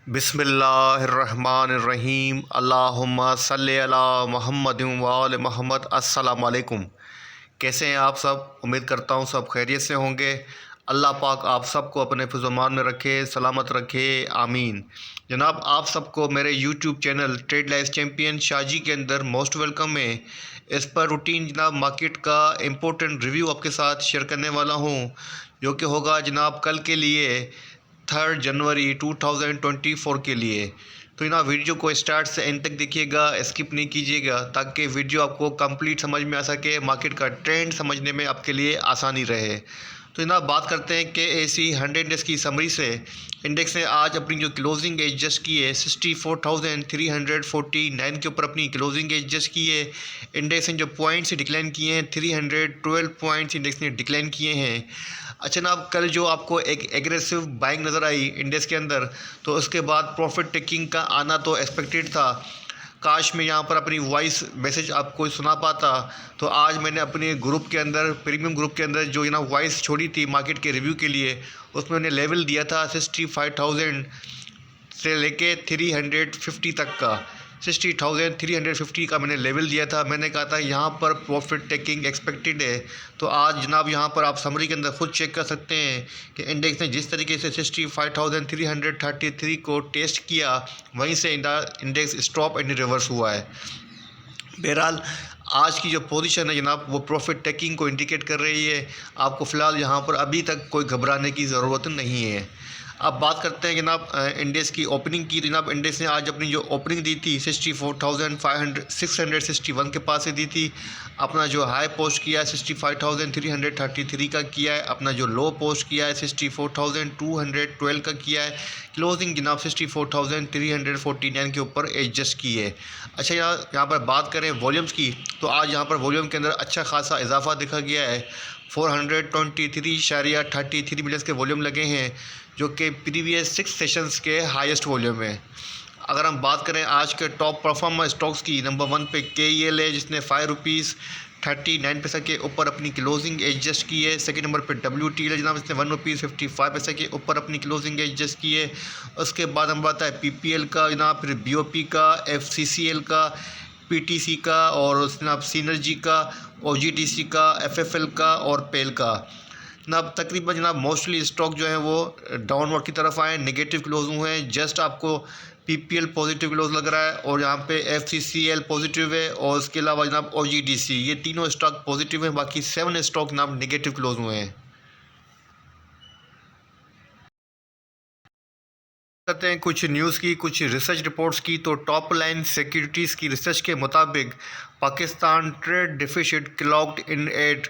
बिस्मिल्लाहिर्रहमानिर्रहीम अल्लाहुम्मा सल्ली अला मुहम्मदिन व आले मोहम्मद। अस्सलाम वालेकुम। कैसे हैं आप सब? उम्मीद करता हूँ सब खैरियत से होंगे। अल्लाह पाक आप सबको अपने फिज़-ओ-मान में रखे, सलामत रखे, आमीन। जनाब, आप सबको मेरे YouTube channel trade life champion Shaji के अंदर मोस्ट वेलकम है। इस पर रूटीन जनाब मार्केट का इम्पोर्टेंट रिव्यू आपके साथ शेयर करने वाला हूँ, जो कि होगा जनाब कल के लिए 3 जनवरी 2024 के लिए। तो ना वीडियो को स्टार्ट से एंड तक देखिएगा, स्किप नहीं कीजिएगा, ताकि वीडियो आपको कंप्लीट समझ में आ सके, मार्केट का ट्रेंड समझने में आपके लिए आसानी रहे। तो जनाब बात करते हैं KSE 100 इंडेक्स की समरी से। इंडेक्स ने आज अपनी जो क्लोजिंग एज जस्ट की है 64,349 के ऊपर अपनी क्लोजिंग एज जस्ट की है। इंडेक्स ने जो पॉइंट्स डिक्लाइन किए हैं 312 पॉइंट्स इंडेक्स ने डिक्लाइन किए हैं। अच्छा जनाब, कल जो आपको एक एग्रेसिव बाइंग नज़र आई इंडेक्स के अंदर, तो उसके बाद प्रॉफिट टेकिंग का आना तो एक्सपेक्टेड था। काश मैं यहाँ पर अपनी वॉइस मैसेज आपको सुना पाता। तो आज मैंने अपने ग्रुप के अंदर, प्रीमियम ग्रुप के अंदर जो ना वॉइस छोड़ी थी मार्केट के रिव्यू के लिए, उसमें मैंने लेवल दिया था 65,000 से लेके 350 तक का। 60,350 का मैंने लेवल दिया था। मैंने कहा था यहाँ पर प्रॉफिट टेकिंग एक्सपेक्टेड है। तो आज जनाब यहाँ पर आप समरी के अंदर खुद चेक कर सकते हैं कि इंडेक्स ने जिस तरीके से 65,333 को टेस्ट किया, वहीं से इंडेक्स स्टॉप एंड रिवर्स हुआ है। बहरहाल आज की जो पोजीशन है जनाब, वो प्रॉफिट टेकिंग को इंडिकेट कर रही है। आपको फ़िलहाल यहाँ पर अभी तक कोई घबराने की ज़रूरत नहीं है। अब बात करते हैं जनाब इंडेक्स की ओपनिंग की। जनाब इंडेक्स ने आज अपनी जो ओपनिंग दी थी 64,661 के पास से दी थी। अपना जो हाई पोस्ट किया है 65,333 का किया है। अपना जो लो पोस्ट किया है 64,212 का किया है। क्लोजिंग जनाब 64,349 के ऊपर एडजस्ट की है। अच्छा, यहाँ पर बात करें वॉल्यूम्स की, तो आज यहाँ पर वॉल्यूम के अंदर अच्छा खासा इजाफा देखा गया है। 423.33 मिलियन के वॉल्यूम लगे हैं, जो कि प्रीवियस 6 सेशंस के हाईएस्ट वॉल्यूम है। अगर हम बात करें आज के टॉप परफॉर्मर स्टॉक्स की, नंबर 1 पे KEL है, जिसने ₹5.39 के ऊपर अपनी क्लोजिंग एडजस्ट की है। सेकंड नंबर पे WTL है जनाब, इसने ₹1.55 के ऊपर अपनी क्लोजिंग एडजस्ट की है। उसके बाद हम बात है PPL का जनाब, फिर BOP का, FCCL का, PTC का, और जनाब सिनर्जी का, OGDC का, FFL का और पेल का। जनाब तकरीबन जनाब मोस्टली स्टॉक जो है वो डाउनवर्ड की तरफ आए, नेगेटिव क्लोज हुए हैं। जस्ट आपको PPL पॉजिटिव क्लोज लग रहा है, और यहाँ पे FCCL पॉजिटिव है, और उसके अलावा जनाब OGDC, ये तीनों स्टॉक पॉजिटिव हैं। बाकी 7 स्टॉक जनाब नेगेटिव क्लोज हुए हैं। करते हैं कुछ न्यूज़ की, कुछ रिसर्च रिपोर्ट्स की। तो टॉप लाइन सिक्योरिटीज़ की रिसर्च के मुताबिक Pakistan trade deficit clocked in at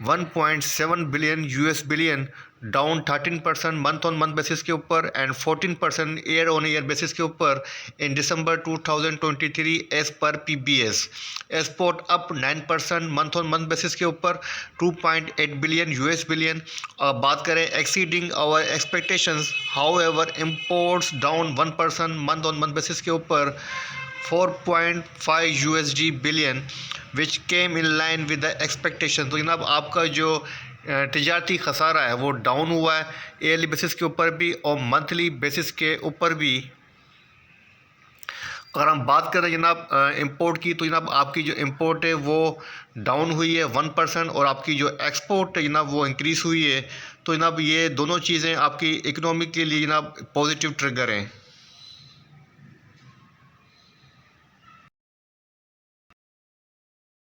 1.7 billion US billion, down 13% month on month basis के ऊपर and 14% year on year basis के ऊपर in December 2023 as per PBS। Export up 9% month on month basis के ऊपर 2.8 billion US billion. बात करें exceeding our expectations, however imports down 1% month on month basis के ऊपर 4.5 USD billion, which came in line with the expectation. तो जनाब आपका जो तिजारती खसारा है वो डाउन हुआ है, ईयरली बेसिस के ऊपर भी और मंथली बेसिस के ऊपर भी। अगर हम बात करें जनाब इंपोर्ट की, तो जनाब आपकी जो इंपोर्ट है वो डाउन हुई है 1%, और आपकी जो एक्सपोर्ट है जनाब वो इंक्रीज़ हुई है। तो जनाब ये दोनों चीज़ें आपकी इकनॉमी के लिए जनाब पॉजिटिव ट्रिगर हैं।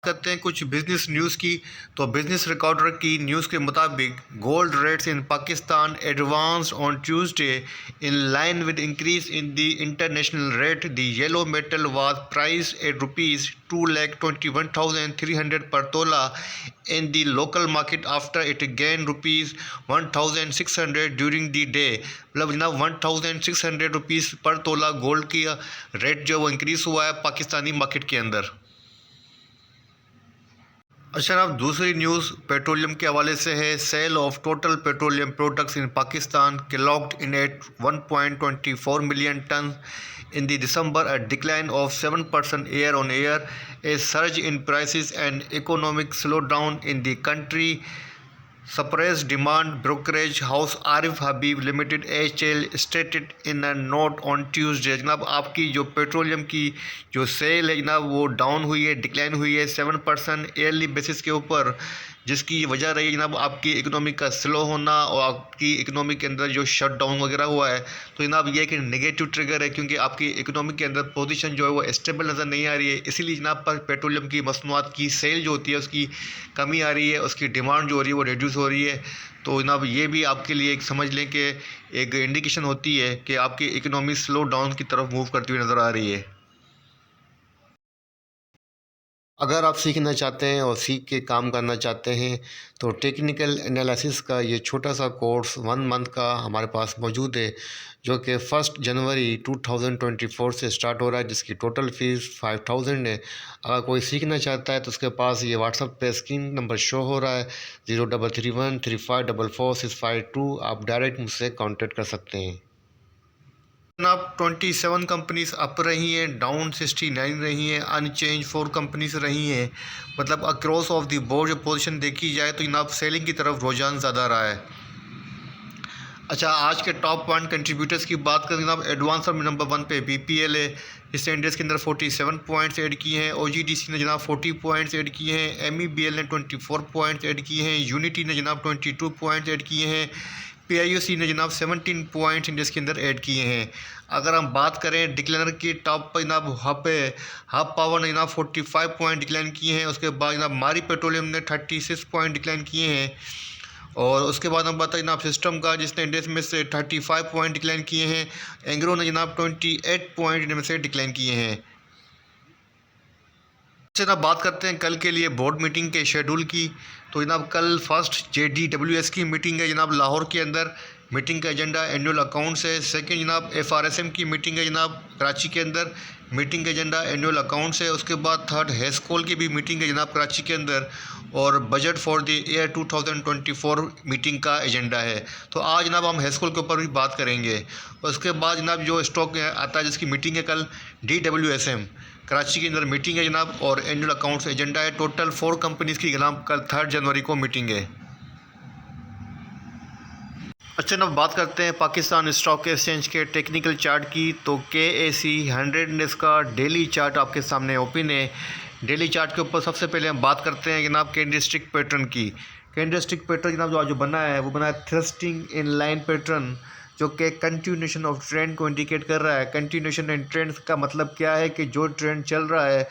करते हैं कुछ बिजनेस न्यूज़ की। तो बिजनेस रिकॉर्डर की न्यूज़ के मुताबिक gold rates in Pakistan advanced on Tuesday in line with increase in the international rate. The yellow metal was price at ₹2,21,300 per tola in the local market after it gain ₹1,600 during the day. मतलब जनाब ₹1,600 पर तोला gold की rate जो वो increase हुआ है Pakistani market के अंदर। अच्छा जनाब, दूसरी न्यूज़ पेट्रोलियम के हवाले से है। Sale of total petroleum products in Pakistan clocked in at 1.24 million ton in the December, a decline of 7% year on year. A surge in prices and economic slow down in the country suppressed demand. Brokerage house Arif Habib limited HL stated in a note on Tuesday। जनाब आपकी जो petroleum की जो cell है जनाब वो down हुई है, डिक्लाइन हुई है 7% ईयरली बेसिस के ऊपर, जिसकी वजह रही है जनाब आपकी इकोनॉमी का स्लो होना और आपकी इकोनॉमी के अंदर जो शट डाउन वगैरह हुआ है। तो जनाब ये एक नेगेटिव ट्रिगर है, क्योंकि आपकी इकोनॉमी के अंदर पोजीशन जो है वो स्टेबल नज़र नहीं आ रही है। इसीलिए जनाब पर पेट्रोलियम की मसनूआत की सेल जो होती है उसकी कमी आ रही है, उसकी डिमांड जो हो रही है वो रिड्यूस हो रही है। तो जनाब ये भी आपके लिए एक समझ लें कि एक इंडिकेशन होती है कि आपकी इकोनॉमी स्लो डाउन की तरफ मूव करती हुई नज़र आ रही है। अगर आप सीखना चाहते हैं और सीख के काम करना चाहते हैं तो टेक्निकल एनालिसिस का ये छोटा सा कोर्स 1 मंथ का हमारे पास मौजूद है, जो कि 1 जनवरी 2024 से स्टार्ट हो रहा है, जिसकी टोटल फ़ीस 5000 है। अगर कोई सीखना चाहता है तो उसके पास ये व्हाट्सएप पे स्क्रीन नंबर शो हो रहा है 033135444652। आप डायरेक्ट मुझसे कांटेक्ट कर सकते हैं। जनाब 27 कंपनीज अप रही हैं, डाउन 69 रही हैं, अनचेंज 4 कंपनीज रही हैं। मतलब अक्रॉस ऑफ द बोर्ड जो पोजीशन देखी जाए तो जनाब सेलिंग की तरफ रुझान ज़्यादा रहा है। अच्छा, आज के टॉप 1 कंट्रीब्यूटर्स की बात करें जनाब, एडवांस नंबर 1 पे BPL है, जिसने इंडेक्स के अंदर 47 पॉइंट्स ऐड किए हैं। OGDC ने जनाब 40 पॉइंट्स ऐड किए हैं। MEBL ने 24 पॉइंट्स ऐड किए हैं। यूनिटी ने जनाब 22 पॉइंट्स ऐड किए हैं। PIOC ने जनाब 17 पॉइंट्स इंडेक्स के अंदर ऐड किए हैं। अगर हम बात करें डिक्लाइनर की टॉप पर जनाब हब पावर ने जनाब 45 पॉइंट डिक्लाइन किए हैं। उसके बाद जनाब मारी पेट्रोलियम ने 36 पॉइंट डिक्लाइन किए हैं। और उसके बाद हम बताएं जनाब सिस्टम का, जिसने इंडेक्स में से 35 पॉइंट डिक्लाइन किए हैं। एंग्रो ने जनाब 28 पॉइंट इनमें से डिक्लाइन किए हैं। जनाब बात करते हैं कल के लिए बोर्ड मीटिंग के शेड्यूल की। तो जनाब कल फर्स्ट JDWS की मीटिंग है जनाब लाहौर के अंदर। मीटिंग का एजेंडा एनुअल अकाउंट्स है। सेकंड जनाब FRSM की मीटिंग है जनाब कराची के अंदर। मीटिंग का एजेंडा एनुअल अकाउंट्स है। उसके बाद थर्ड हेस्कोल की भी मीटिंग है जनाब कराची के अंदर, और budget for the year 2024 meeting का एजेंडा है। तो आज जनाब हम हेस्कोल के ऊपर भी बात करेंगे। उसके बाद जनाब जो स्टॉक आता है जिसकी मीटिंग है कल, DWSM कराची के अंदर मीटिंग है जनाब, और एनुअल अकाउंट्स एजेंडा है। टोटल 4 कंपनीज़ की जनाब कल 3 जनवरी को मीटिंग है। अच्छा जनाब बात करते हैं पाकिस्तान स्टॉक एक्सचेंज के टेक्निकल चार्ट की। तो KAC 100 इंडेक्स का डेली चार्ट आपके सामने ओपन है। डेली चार्ट के ऊपर सबसे पहले हम बात करते हैं जनाब कैंडलस्टिक पैटर्न की। कैंडलस्टिक पैटर्न जनाब जो बना है वो बना है थ्रस्टिंग इन लाइन पैटर्न, जो कि कंटिन्यूशन ऑफ ट्रेंड को इंडिकेट कर रहा है। कंटिन्यूशन इन ट्रेंड का मतलब क्या है कि जो ट्रेंड चल रहा है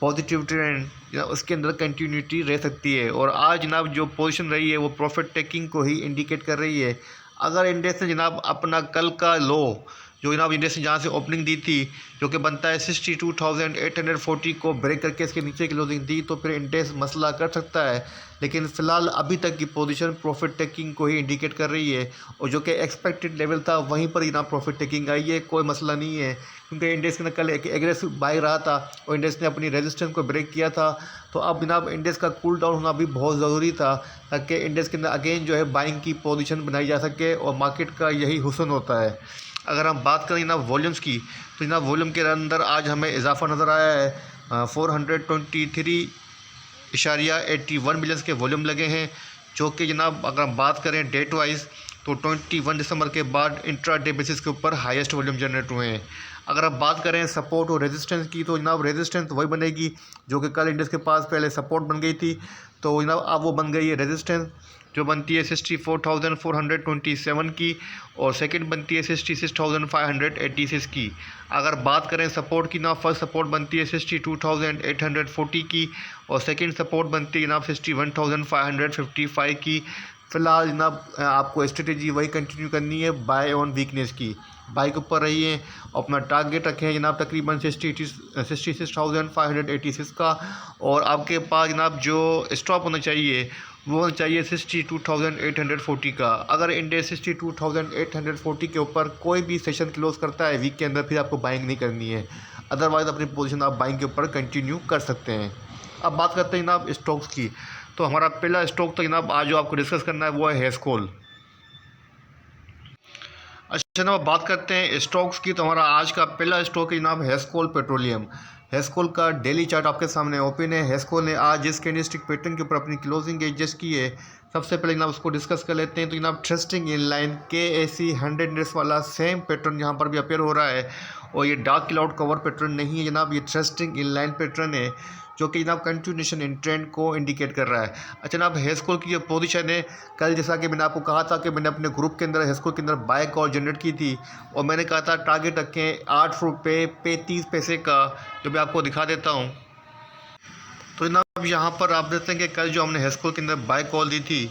पॉजिटिव ट्रेंड, उसके अंदर कंटिन्यूटी रह सकती है। और आज जनाब जो पोजीशन रही है वो प्रॉफिट टेकिंग को ही इंडिकेट कर रही है। अगर इंडेक्स ने जनाब अपना कल का लो जो जनाब इंडेक्स ने जहाँ से ओपनिंग दी थी, जो कि बनता है 62,840 को ब्रेक करके इसके नीचे की क्लोजिंग दी, तो फिर इंडेक्स मसला कर सकता है। लेकिन फ़िलहाल अभी तक की पोजीशन प्रॉफिट टेकिंग को ही इंडिकेट कर रही है, और जो कि एक्सपेक्टेड लेवल था वहीं पर जनाब प्रॉफिट टेकिंग आई है। कोई मसला नहीं है, क्योंकि इंडेक्स ने कल एक एग्रेसिव बाई रहा था और इंडेक्स ने अपनी रेजिस्टेंस को ब्रेक किया था। तो अब जनाब इंडेक्स का कूल डाउन होना भी बहुत ज़रूरी था, ताकि इंडेक्स के अंदर अगेन जो है बाइंग की पोजीशन बनाई जा सके, और मार्केट का यही हुस्न होता है। अगर हम बात करें जनाब वॉल्यूम्स की, तो जनाब वॉल्यूम के अंदर आज हमें इजाफा नज़र आया है। 423.81 मिलियंस के वॉल्यूम लगे हैं, जो कि जनाब अगर हम बात करें डेट वाइज तो 21 दिसंबर के बाद इंट्रा डे बेसिस के ऊपर हाईएस्ट वॉल्यूम जनरेट हुए हैं। अगर आप बात करें सपोर्ट और रेजिस्टेंस की, तो जनाब रेजिस्टेंस वही बनेगी जो कि कल इंडेक्स के पास पहले सपोर्ट बन गई थी, तो जनाब अब वो बन गई है रेजिस्टेंस, जो बनती है 64,427 की, और सेकंड बनती है 66,586 की। अगर बात करें सपोर्ट की ना, फर्स्ट सपोर्ट बनती है 62,840 की, और सेकंड सपोर्ट बनती है जनाब 61,555 की। फ़िलहाल जनाब आपको स्ट्रेटेजी वही कंटिन्यू करनी है, बाय ऑन वीकनेस की। बाई के ऊपर रही है, अपना टारगेट रखें हैं जनाब तकरीबन 66,586 का, और आपके पास जनाब जो स्टॉप होना चाहिए वो होना चाहिए 62,840 का। अगर इंडेक्स 62,840 के ऊपर कोई भी सेशन क्लोज करता है वीक के अंदर, फिर आपको बाइंग नहीं करनी है, अदरवाइज़ अपनी पोजीशन आप बाइंग के ऊपर कंटिन्यू कर सकते हैं। अब बात करते हैं जनाब स्टॉक्स की। तो हमारा पहला स्टॉक तो जनाब आज जो आपको डिस्कस करना है वो है हेस्कोल। अच्छा जनाब बात करते हैं स्टॉक्स की, तो हमारा आज का पहला स्टॉक है जनाब हेस्कोल पेट्रोलियम। हेस्कोल का डेली चार्ट आपके सामने ओपन है। हेस्कोल ने आज जिस कैंडलस्टिक पैटर्न के ऊपर अपनी क्लोजिंग एडजस्ट की है सबसे पहले जनाब उसको डिस्कस कर लेते हैं। तो जनाब trusting in line KAC 100 index वाला सेम पैटर्न यहाँ पर भी अपेयर हो रहा है, और ये डार्क क्लाउड कवर पैटर्न नहीं है जनाब, ये ट्रस्टिंग इन लाइन पैटर्न है जो कि जनाब कंटिन्यूशन इन ट्रेंड को इंडिकेट कर रहा है। अच्छा जनाब हेस्कोल की जो पोजीशन है, कल जैसा कि मैंने आपको कहा था कि मैंने अपने ग्रुप के अंदर हेस्कोल के अंदर बाय कॉल जनरेट की थी, और मैंने कहा था टारगेट रखें 8 रुपये पे 30 पैसे का, जो मैं आपको दिखा देता हूँ। तो जनाब यहाँ पर आप देखते हैं कि कल जो हमने हेस्कोल के अंदर बाय कॉल दी थी,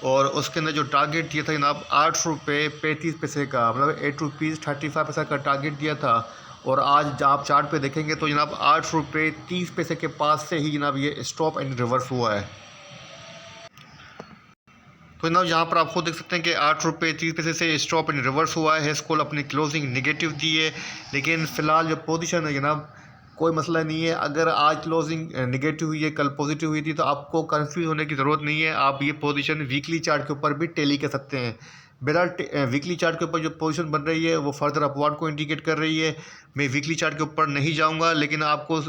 और उसके अंदर जो टारगेट दिया था जनाब 8 रुपये 35 पैसे का, मतलब 8 रुपीज़ 35 पैसा का टारगेट दिया था। और आज आप चार्ट पे देखेंगे तो जनाब 8 रुपये 30 पैसे के पास से ही जनाब ये स्टॉप एंड रिवर्स हुआ है। तो जनाब यहाँ पर आप खुद देख सकते हैं कि 8 रुपये 30 पैसे से स्टॉप एंड रिवर्स हुआ है। हेस्कोल अपनी क्लोजिंग नेगेटिव दी है, लेकिन फ़िलहाल जो पोजीशन है जनाब कोई मसला नहीं है। अगर आज क्लोजिंग नेगेटिव हुई है, कल पॉजिटिव हुई थी, तो आपको कंफ्यूज होने की ज़रूरत नहीं है। आप ये पोजीशन वीकली चार्ट के ऊपर भी टेली कर सकते हैं। बहरहाल वीकली चार्ट के ऊपर जो पोजीशन बन रही है वो फर्दर अपवर्ड को इंडिकेट कर रही है। मैं वीकली चार्ट के ऊपर नहीं जाऊंगा, लेकिन आपको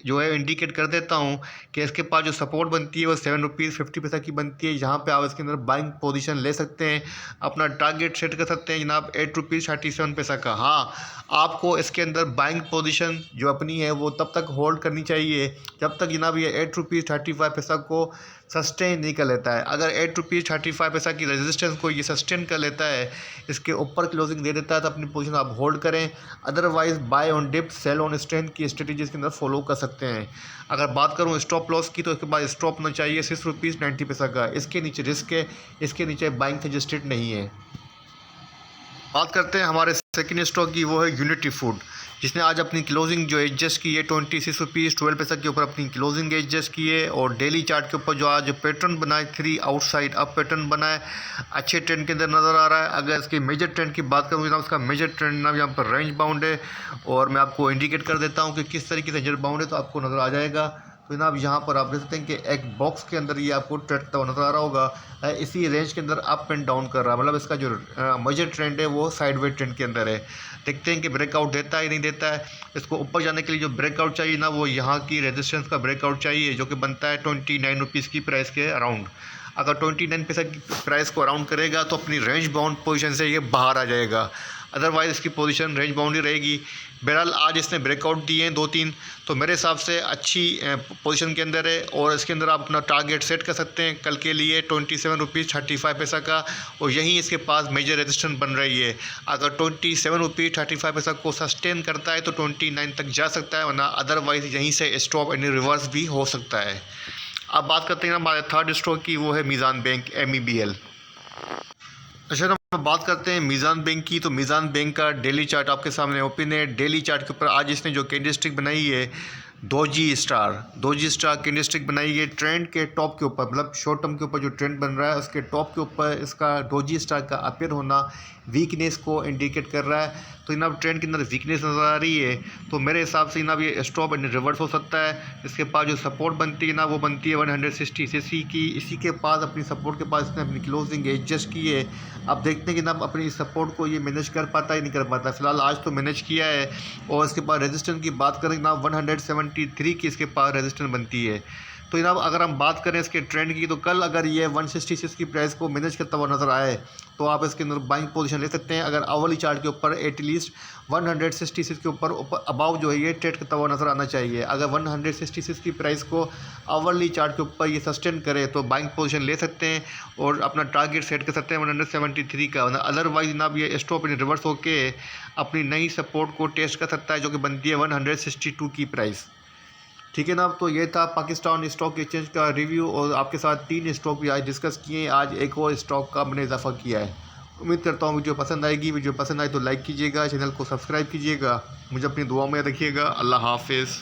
जो है इंडिकेट कर देता हूं कि इसके पास जो सपोर्ट बनती है वो 7 रुपीज़ 50 पैसा की बनती है। यहाँ पे आप इसके अंदर बाइंग पोजीशन ले सकते हैं, अपना टारगेट सेट कर सकते हैं जनाब 8 रुपीज़ 37 पैसा का। हाँ, आपको इसके अंदर बाइंग पोजीशन जो अपनी है वो तब तक होल्ड करनी चाहिए जब तक जनाब ये 8 रुपीज़ 35 पैसा को सस्टेन नहीं कर लेता है। अगर 8 रुपीज़ 35 पैसा की रेजिस्टेंस को ये सस्टेन कर लेता है, इसके ऊपर क्लोजिंग दे देता है, तो अपनी पोजीशन आप होल्ड करें। Otherwise buy on dip sell on strength की स्ट्रेटेजी के अंदर फॉलो कर सकते हैं। अगर बात करूं स्टॉप लॉस की, तो इसके बाद स्टॉप होना चाहिए 6 रुपीज़ 90 पैसा का। इसके नीचे रिस्क है, इसके नीचे बाइंग सजेस्टेड नहीं है। बात करते हैं हमारे सेकंड स्टॉक की, वो है यूनिटी फूड, जिसने आज अपनी क्लोजिंग जो एडजस्ट की है 26 रुपीज़ 12 पैसा के ऊपर अपनी क्लोजिंग एडजस्ट की है। और डेली चार्ट के ऊपर जो आज पैटर्न बना है 3 आउटसाइड अप पैटर्न बना है, अच्छे ट्रेंड के अंदर नज़र आ रहा है। अगर इसकी मेजर ट्रेंड की बात करूँ जनाब, उसका मेजर ट्रेंड ना यहाँ पर रेंज बाउंड है, और मैं आपको इंडिकेट कर देता हूँ कि किस तरीके से रेंज बाउंड है, तो आपको नज़र आ जाएगा। तो जनाब यहाँ पर आप देख सकते हैं कि एक बॉक्स के अंदर ये आपको ट्रेड करता हुआ नज़र आ रहा होगा, इसी रेंज के अंदर अप एंड डाउन कर रहा है, मतलब इसका जो मेजर ट्रेंड है वो साइडवेज ट्रेंड के अंदर है। देखते हैं कि ब्रेकआउट देता है नहीं देता है। इसको ऊपर जाने के लिए जो ब्रेकआउट चाहिए ना, वो यहाँ की रेजिस्टेंस का ब्रेकआउट चाहिए, जो कि बनता है 29 रुपीज़ की प्राइस के अराउंड। अगर 29 पैसा की प्राइस को अराउंड करेगा तो अपनी रेंज बाउंड पोजीशन से ये बाहर आ जाएगा, अदरवाइज़ इसकी पोजीशन रेंज बाउंड ही रहेगी। बहरहाल आज इसने ब्रेकआउट दिए हैं 2-3, तो मेरे हिसाब से अच्छी पोजीशन के अंदर है, और इसके अंदर आप अपना टारगेट सेट कर सकते हैं कल के लिए 27 रुपीज़ 35 पैसा का, और यहीं इसके पास मेजर रेजिस्टेंस बन रही है। अगर 27 रुपीज़ 35 पैसा को सस्टेन करता है तो 29 तक जा सकता है, वरना अदरवाइज़ यहीं से स्टॉप एंड रिवर्स भी हो सकता है। अब बात करते हैं हमारे थर्ड स्टॉक की, वो है मीज़ान बैंक MEBL। अच्छा हम बात करते हैं मीज़ान बैंक की, तो मीज़ान बैंक का डेली चार्ट आपके सामने ओपन है। डेली चार्ट के ऊपर आज इसने जो कैंडलस्टिक बनाई है डोजी स्टार कैंडलस्टिक बनाई है ट्रेंड के टॉप के ऊपर, मतलब शॉर्ट टर्म के ऊपर जो ट्रेंड बन रहा है उसके टॉप के ऊपर इसका डोजी स्टार का अपेयर होना वीकनेस को इंडिकेट कर रहा है। तो जनाब ट्रेंड के अंदर वीकनेस नज़र आ रही है, तो मेरे हिसाब से जनाब ये स्टॉप एंड रिवर्स हो सकता है। इसके पास जो सपोर्ट बनती है ना, वो बनती है 160 की। इसी के पास अपनी सपोर्ट के पास इसने अपनी क्लोजिंग एडजस्ट की है। अब देखते हैं कि जनाब अपनी सपोर्ट को ये मैनेज कर पाता है नहीं कर पाता। फिलहाल आज तो मैनेज किया है, और इसके पास रेजिस्टेंस की बात करें जनाब 173 की इसके पास रेजिस्टेंस बनती है। तो जनाब अगर हम बात करें इसके ट्रेंड की, तो कल अगर ये 166 की प्राइस को मैनेज करता हुआ नज़र आए तो आप इसके अंदर बाइंग पोजीशन ले सकते हैं। अगर आवली चार्ट के ऊपर एटलीस्ट 166 के ऊपर अबाव जो है ये ट्रेड करता हुआ नज़र आना चाहिए। अगर 166 की प्राइस को आवली चार्ट के ऊपर ये सस्टेन करे तो बाइंग पोजीशन ले सकते हैं, और अपना टारगेट सेट कर सकते हैं 173 का। अदरवाइज जनाब ये स्टॉप इन रिवर्स होके अपनी नई सपोर्ट को टेस्ट कर सकता है, जो कि बनती है 162 की प्राइस। ठीक है ना। तो ये था पाकिस्तान स्टॉक एक्सचेंज का रिव्यू, और आपके साथ 3 स्टॉक भी आज डिस्कस किए। आज एक और स्टॉक का मैंने इजाफा किया है। उम्मीद करता हूँ वीडियो पसंद आएगी। वीडियो पसंद आए तो लाइक कीजिएगा, चैनल को सब्सक्राइब कीजिएगा, मुझे अपनी दुआ में रखिएगा। अल्लाह हाफिज़।